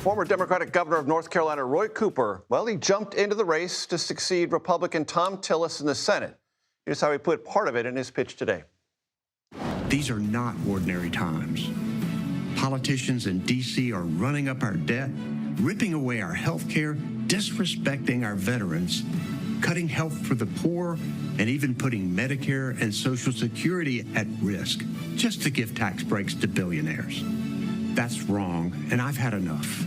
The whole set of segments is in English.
Former Democratic governor of North Carolina, Roy Cooper, well, he jumped into the race to succeed Republican Tom Tillis in the Senate. Here's how he put part of it in his pitch today. These are not ordinary times. Politicians in D.C. are running up our debt, ripping away our health care, disrespecting our veterans, cutting health for the poor, and even putting Medicare and Social Security at risk just to give tax breaks to billionaires. That's wrong, and I've had enough.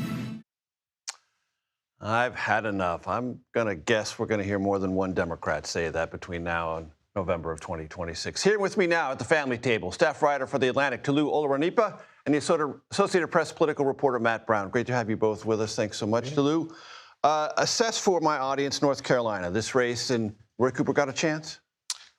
I've had enough. I'm going to guess we're going to hear more than one Democrat say that between now and November of 2026. Here with me now at the family table, staff writer for The Atlantic, Toluse Olorunnipa, and the Associated Press political reporter, Matt Brown. Great to have you both with us. Thanks so much, Toluse. Assess for my audience North Carolina, this race, and Roy Cooper got a chance?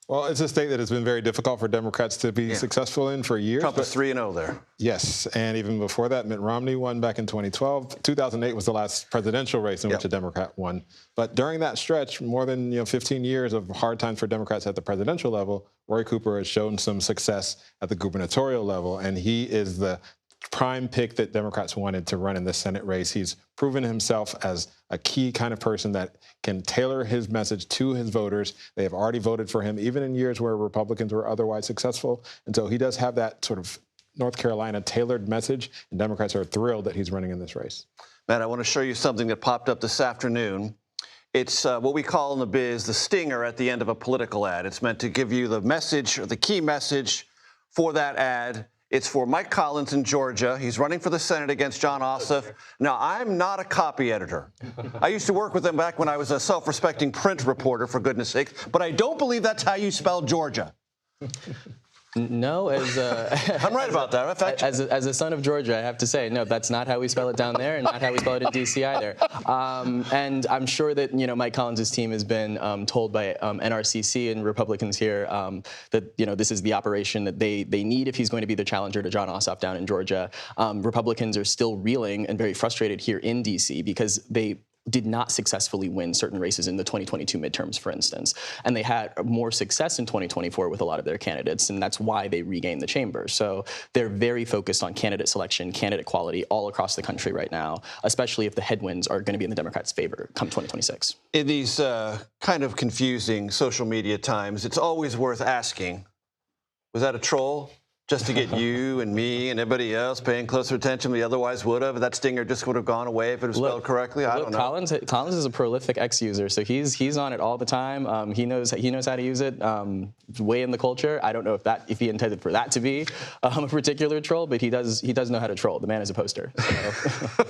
Well, it's a state that has been very difficult for Democrats to be successful in for years. Trump was 3-0 there. Yes, and even before that, Mitt Romney won back in 2012. 2008 was the last presidential race in which a Democrat won. But during that stretch, more than 15 years of hard times for Democrats at the presidential level, Roy Cooper has shown some success at the gubernatorial level, and he is the prime pick that Democrats wanted to run in the Senate race. He's proven himself as a key kind of person that can tailor his message to his voters. They have already voted for him, even in years where Republicans were otherwise successful. And so he does have that sort of North Carolina tailored message, and Democrats are thrilled that he's running in this race. Matt, I want to show you something that popped up this afternoon. It's what we call in the biz the stinger at the end of a political ad. It's meant to give you the message or the key message for that ad. It's for Mike Collins in Georgia. He's running for the Senate against Jon Ossoff. Now, I'm not a copy editor. I used to work with him back when I was a self-respecting print reporter, for goodness sake. But I don't believe that's how you spell Georgia. No, I'm right about that. As a son of Georgia, I have to say, no, that's not how we spell it down there, and not how we spell it in D.C. either. And I'm sure that Mike Collins' team has been told by NRCC and Republicans here that this is the operation that they need if he's going to be the challenger to Jon Ossoff down in Georgia. Republicans are still reeling and very frustrated here in D.C. because they did not successfully win certain races in the 2022 midterms, for instance. And they had more success in 2024 with a lot of their candidates, and that's why they regained the chamber. So they're very focused on candidate selection, candidate quality all across the country right now, especially if the headwinds are going to be in the Democrats' favor come 2026. In these kind of confusing social media times, it's always worth asking, was that a troll? Just to get you and me and everybody else paying closer attention than we otherwise would have? That stinger just would have gone away if it was spelled correctly? I don't know. Collins is a prolific X-user, so he's on it all the time. He knows how to use it way in the culture. I don't know if he intended for that to be a particular troll, but he does know how to troll. The man is a poster. So.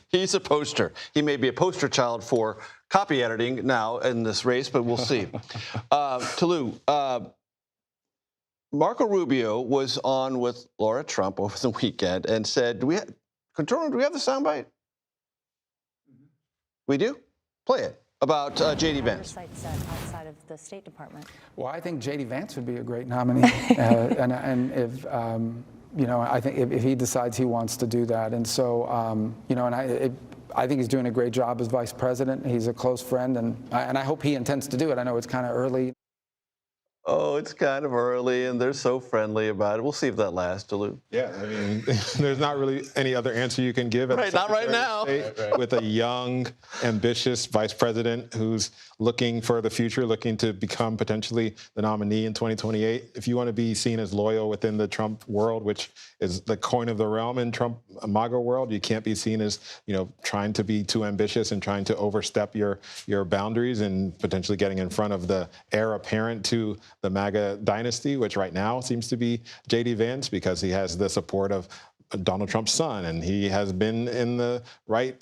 He's a poster. He may be a poster child for copy editing now in this race, but we'll see. Toluse, Marco Rubio was on with Laura Trump over the weekend and said, do we have the soundbite? We do? Play it. About J.D. Vance. Outside of the State Department. Well, I think J.D. Vance would be a great nominee. and if, I think if he decides he wants to do that. And so, I think he's doing a great job as vice president. He's a close friend, and I hope he intends to do it. I know it's kind of early. Oh, it's kind of early, and they're so friendly about it. We'll see if that lasts, Toluse. Yeah, I mean, there's not really any other answer you can give. Right, not right now. With a young, ambitious vice president who's looking for the future, looking to become potentially the nominee in 2028. If you want to be seen as loyal within the Trump world, which is the coin of the realm in Trump MAGA world, you can't be seen as, trying to be too ambitious and trying to overstep your boundaries and potentially getting in front of the heir apparent to the MAGA dynasty, which right now seems to be J.D. Vance, because he has the support of Donald Trump's son, and he has been in the right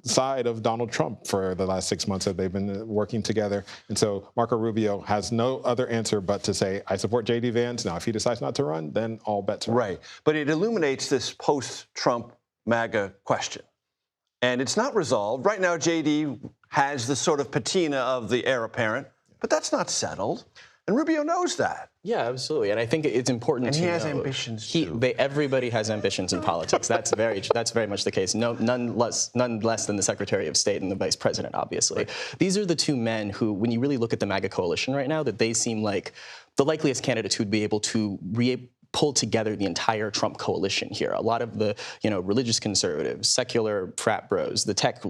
side of Donald Trump for the last 6 months that they've been working together. And so Marco Rubio has no other answer but to say, I support J.D. Vance. Now, if he decides not to run, then all bets are off. Right. But it illuminates this post-Trump MAGA question. And it's not resolved. Right now, J.D. has the sort of patina of the heir apparent, but that's not settled. And Rubio knows that. Yeah, absolutely. And I think it's important to know. And he has ambitions, too. Everybody has ambitions in politics. That's very much the case. None less than the Secretary of State and the Vice President, obviously. Right. These are the two men who, when you really look at the MAGA coalition right now, that they seem like the likeliest candidates who'd be able to pull together the entire Trump coalition here. A lot of the, religious conservatives, secular frat bros, the tech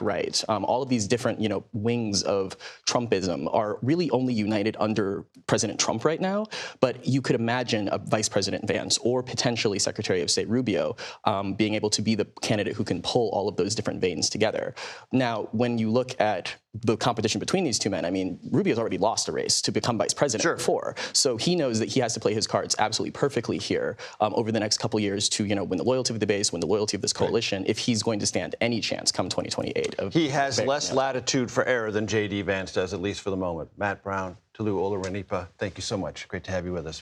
right, all of these different, wings of Trumpism are really only united under President Trump right now. But you could imagine a Vice President Vance or potentially Secretary of State Rubio being able to be the candidate who can pull all of those different veins together. Now, when you look at the competition between these two men, I mean, Rubio's already lost a race to become vice president before. So he knows that he has to play his cards absolutely perfectly here over the next couple years to, win the loyalty of the base, win the loyalty of this coalition, if he's going to stand any chance come 2028. He has less latitude for error than J.D. Vance does, at least for the moment. Matt Brown, Toluse Olorunnipa, thank you so much. Great to have you with us.